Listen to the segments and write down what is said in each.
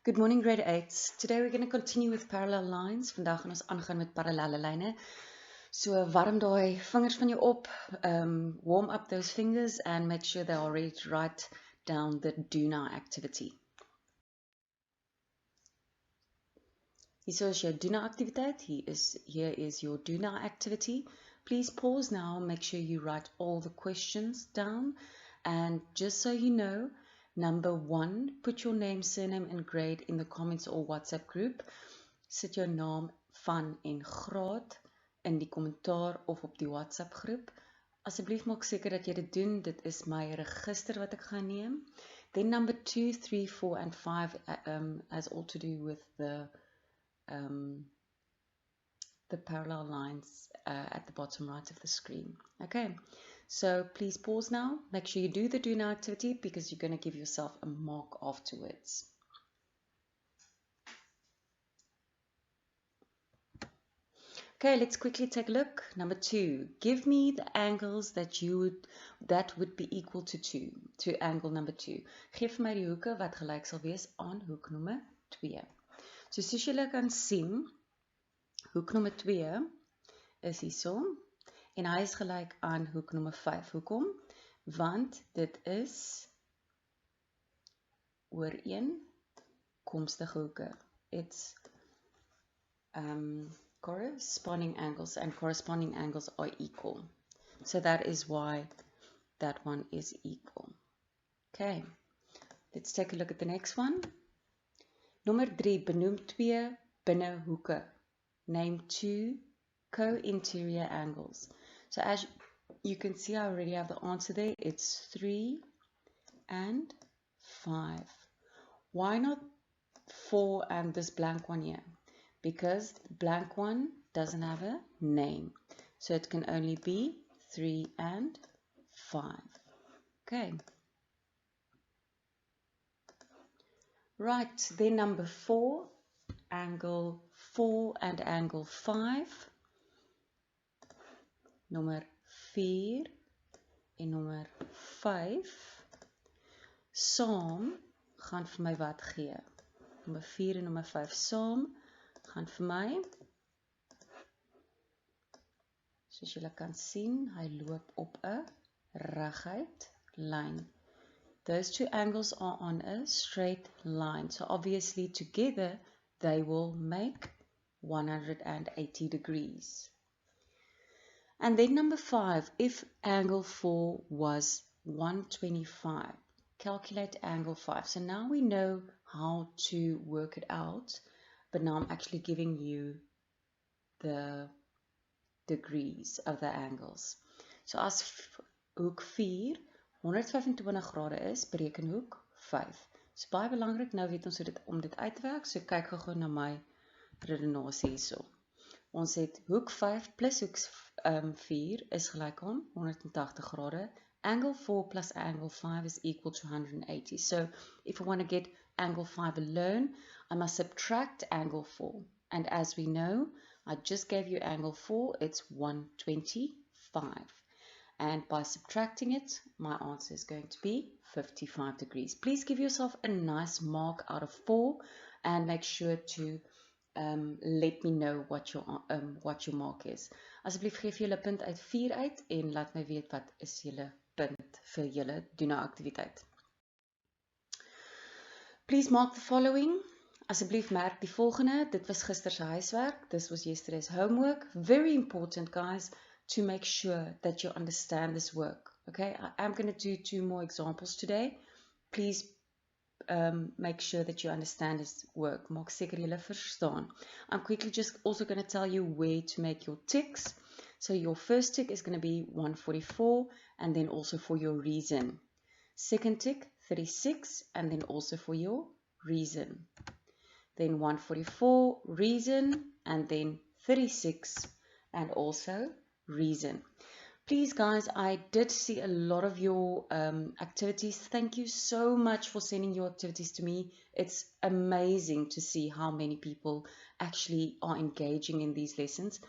Good morning, grade 8s. Today we're going to continue with parallel lines. Vandag gaan ons aangaan met parallelle lyne. So warm daai vingers van jou op, warm up those fingers and make sure they are ready to write down the do now activity. Hier is jou do now activiteit. Here is your do now activity. Please pause now, make sure you write all the questions down. And just so you know, number 1, put your name, surname and grade in the comments or WhatsApp group. Sit jou naam van en graad in die kommentaar of op die WhatsApp groep. Asseblief maak seker dat jy dit doen. Dit is my register wat ek gaan neem. Then number 2, 3, 4 and 5 has all to do with the parallel lines at the bottom right of the screen. Okay, so please pause now. Make sure you do the do now activity because you're going to give yourself a mark afterwards. Okay, let's quickly take a look. Number 2, give me the angles that would be equal to 2, to angle number 2. Geef my die hoeke wat gelyk sal wees aan hoek nommer 2. So soos julle kan sien, hoek nommer 2 is hierso en hy is gelyk aan hoek nommer 5. Hoekom? Want dit is ooreenkomstige hoeke. It's corresponding angles, and corresponding angles are equal. So that is why that one is equal. Okay, let's take a look at the next one. Nommer 3, benoem 2 binne hoeke. Name 2 co-interior angles. So as you can see, I already have the answer there. It's 3 and 5. Why not 4 and this blank one here? Because the blank one doesn't have a name. So it can only be 3 and 5. Okay. Right, then number 4, angle 4 and angle 5. Nommer 4 en nommer 5. Saam gaan vir my wat gee? Nommer 4 en nommer 5 saam gaan vir my, soos julle kan sien, hy loop op 'n reguit lyn. Those two angles are on a straight line. So obviously together they will make 180 degrees. And then number 5, if angle 4 was 125, calculate angle 5. So now we know how to work it out, but now I'm actually giving you the degrees of the angles. So as hoek 4 125 grade is, bereken hoek 5. So baie belangrik, nou weet ons om dit uit te werk, so kyk gou na my redenasie hierso. Ons het hoek 5 plus hoek 4 is gelyk aan 180 grade. Angle 4 plus angle 5 is equal to 180. So if I want to get angle 5 alone, I must subtract angle 4. And as we know, I just gave you angle 4, it's 125. And by subtracting it, my answer is going to be 55 degrees. Please give yourself a nice mark out of 4 and make sure to let me know what your mark is. Asseblief geef julle punt uit 4 uit en laat my weet wat is julle punt vir julle do now activiteit. Please mark the following. Asseblief merk die volgende. Dit was gister se huiswerk. This was yesterday's homework. Very important, guys, to make sure that you understand this work. Okay, I am going to do 2 more examples today. Please make sure that you understand this work. Maak seker julle verstaan. I'm quickly just also going to tell you where to make your ticks. So your first tick is going to be 144 and then also for your reason. Second tick 36 and then also for your reason. Then 144 reason and then 36 and also reason. Please guys, I did see a lot of your activities. Thank you so much for sending your activities to me. It's amazing to see how many people actually are engaging in these lessons.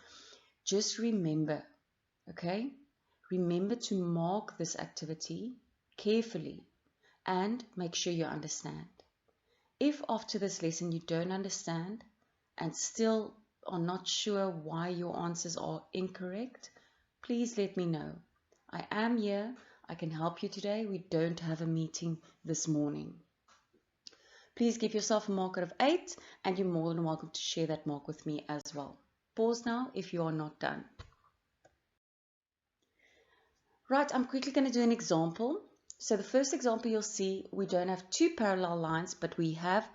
Just remember, okay? Remember to mark this activity carefully and make sure you understand. If after this lesson you don't understand and still are not sure why your answers are incorrect, please let me know. I am here. I can help you today. We don't have a meeting this morning. Please give yourself a mark out of 8, and you're more than welcome to share that mark with me as well. Pause now if you are not done. Right, I'm quickly going to do an example. So the first example you'll see, we don't have 2 parallel lines, but we have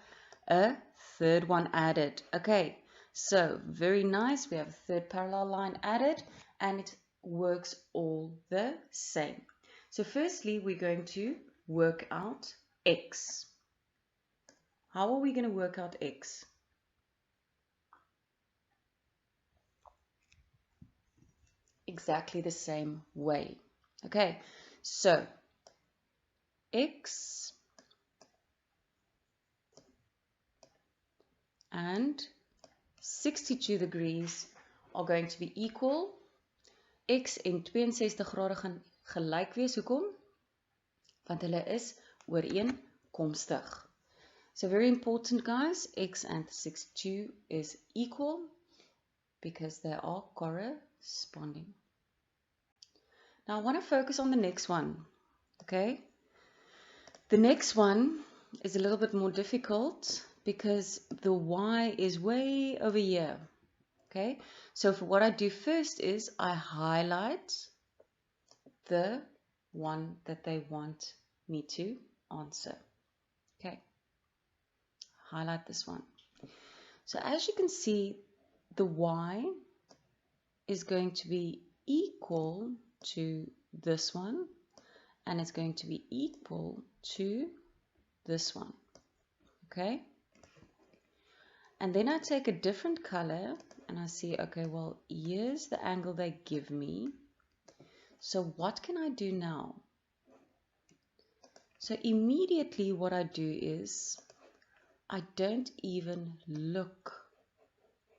a third one added. Okay, so very nice. We have a third parallel line added, and it works all the same. So firstly, we're going to work out x. How are we going to work out x? Exactly the same way. Okay, so x and 62 degrees are going to be equal. X en 62 grade gaan gelyk wees. Hoekom? Want hulle is ooreenkomstig. So very important, guys. X and 62 is equal because they are corresponding. Now I want to focus on the next one. Okay? The next one is a little bit more difficult because the y is way over here. Okay? So for what I do first is I highlight the one that they want me to answer. Okay? Highlight this one. So as you can see, the y is going to be equal to this one, and it's going to be equal to this one. Okay? And then I take a different color and I see, okay, well, here's the angle they give me. So what can I do now? So immediately what I do is I don't even look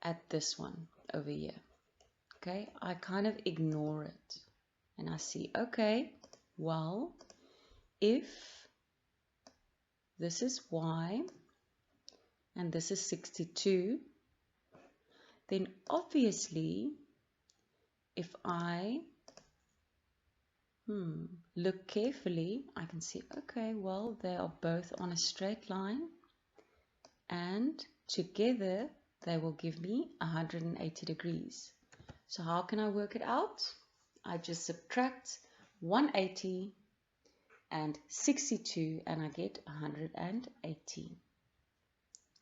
at this one over here. Okay, I kind of ignore it. And I see, okay, well, if this is y and this is 62, then obviously if I look carefully, I can see, okay, well, they are both on a straight line, and together they will give me 180 degrees. So how can I work it out? I just subtract 180 and 62 and I get 180.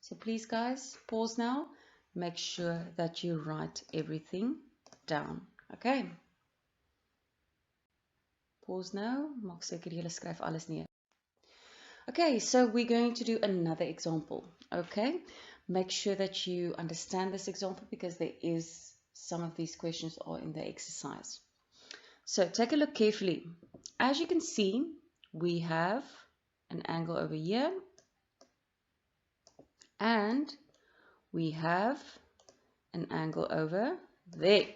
So please guys, pause now. Make sure that you write everything down. Okay. Pause now. Maak seker julle skryf alles neer. Okay, so we're going to do another example. Okay. Make sure that you understand this example because there is some of these questions are in the exercise. So take a look carefully. As you can see, we have an angle over here and we have an angle over there.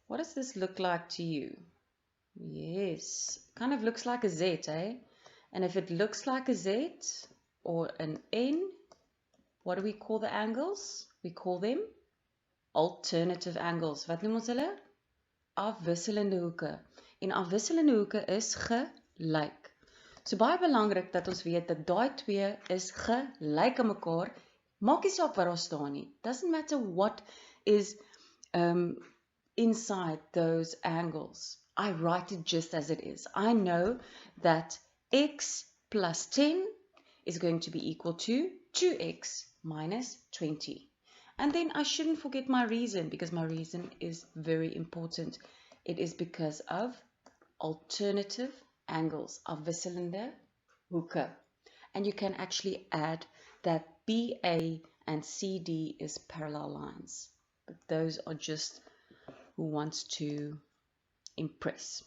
What does this look like to you? Yes, kind of looks like a Z, eh? And if it looks like a Z or an N, what do we call the angles? We call them alternative angles. Wat noem ons hulle? Afwisselende hoeke. En afwisselende hoeke is gelyk. So baie belangrik dat ons weet dat daai twee is gelyk aan mekaar. Maak nie saak wat daar staan nie. Doesn't matter what is inside those angles. I write it just as it is. I know that x plus 10 is going to be equal to 2x minus 20. And then I shouldn't forget my reason because my reason is very important. It is because of alternative angles, afwisselende hoeke. And you can actually add that BA and CD is parallel lines. But those are just who wants to impress.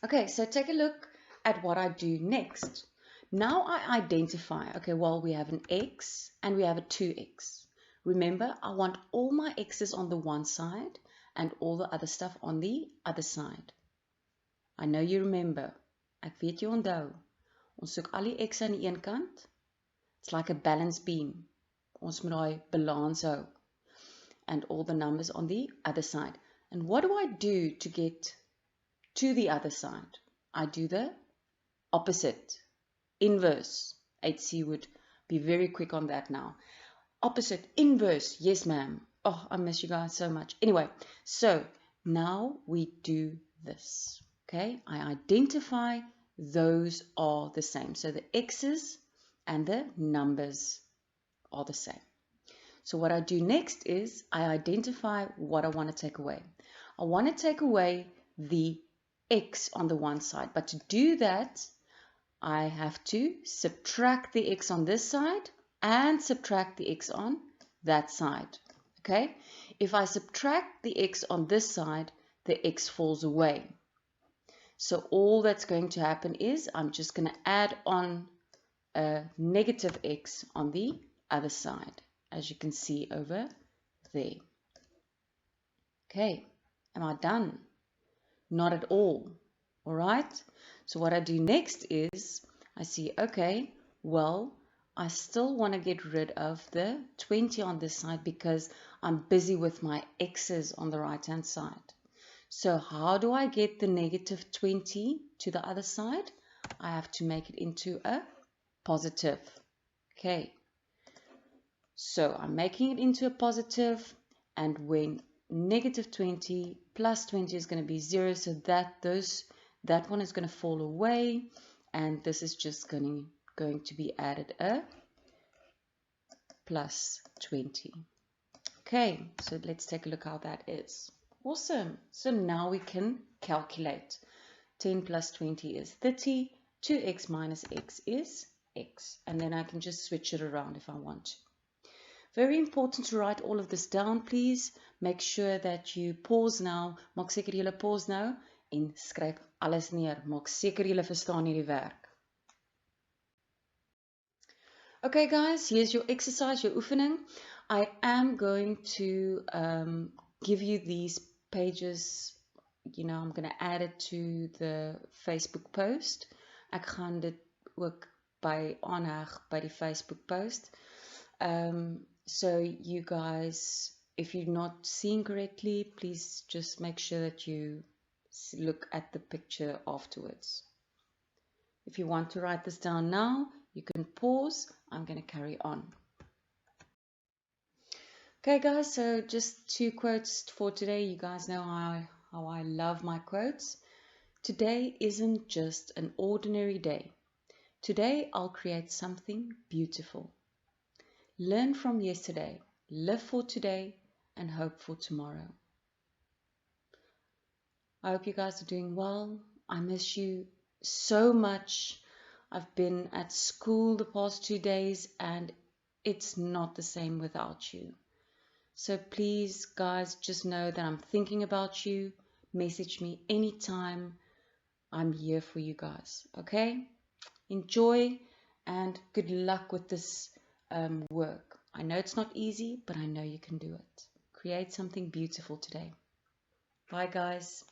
Okay, so take a look at what I do next. Now I identify, okay, well, we have an x and we have a 2x. Remember, I want all my x's on the one side and all the other stuff on the other side. I know you remember. Ek weet jy onthou. Ons soek al die x aan die een kant It's like a balance beam. Ons moet daai balans hou. And all the numbers on the other side. And what do I do to get to the other side? I do the opposite, inverse. HC would be very quick on that now. Opposite, inverse, yes ma'am. Oh, I miss you guys so much. Anyway, so now we do this. Okay, I identify those are the same. So the x's and the numbers are the same. So what I do next is I identify what I want to take away. I want to take away the x on the one side, but to do that, I have to subtract the x on this side and subtract the x on that side. Okay? If I subtract the x on this side, the x falls away. So all that's going to happen is I'm just going to add on a negative x on the other side, as you can see over there. Okay, am I done? Not at all. All right, so what I do next is I see, okay, well, I still want to get rid of the 20 on this side because I'm busy with my x's on the right hand side. So how do I get the negative 20 to the other side? I have to make it into a positive. Okay, so I'm making it into a positive, and when negative 20 plus 20 is going to be 0, so that one is going to fall away, and this is just going to be added a plus 20. Okay, so let's take a look how that is. Awesome. So now we can calculate. 10 plus 20 is 30. 2x minus x is x. And then I can just switch it around if I want to. Very important to write all of this down, please. Make sure that you pause now. Maak seker julle pause nou en skryf alles neer. Maak seker julle verstaan hierdie werk. Okay guys, here's your exercise, your oefening. I am going to give you these pages, I'm going to add it to the Facebook post. Ek gaan dit ook by aanheg by die Facebook post. So you guys, if you're not seeing correctly, please just make sure that you look at the picture afterwards. If you want to write this down now, you can pause. I'm going to carry on. Okay guys, so just 2 quotes for today. You guys know how I love my quotes. Today isn't just an ordinary day. Today I'll create something beautiful. Learn from yesterday, live for today, and hope for tomorrow. I hope you guys are doing well. I miss you so much. I've been at school the past 2 days and it's not the same without you. So please, guys, just know that I'm thinking about you. Message me anytime. I'm here for you guys, okay? Enjoy and good luck with this work. I know it's not easy, but I know you can do it. Create something beautiful today. Bye, guys.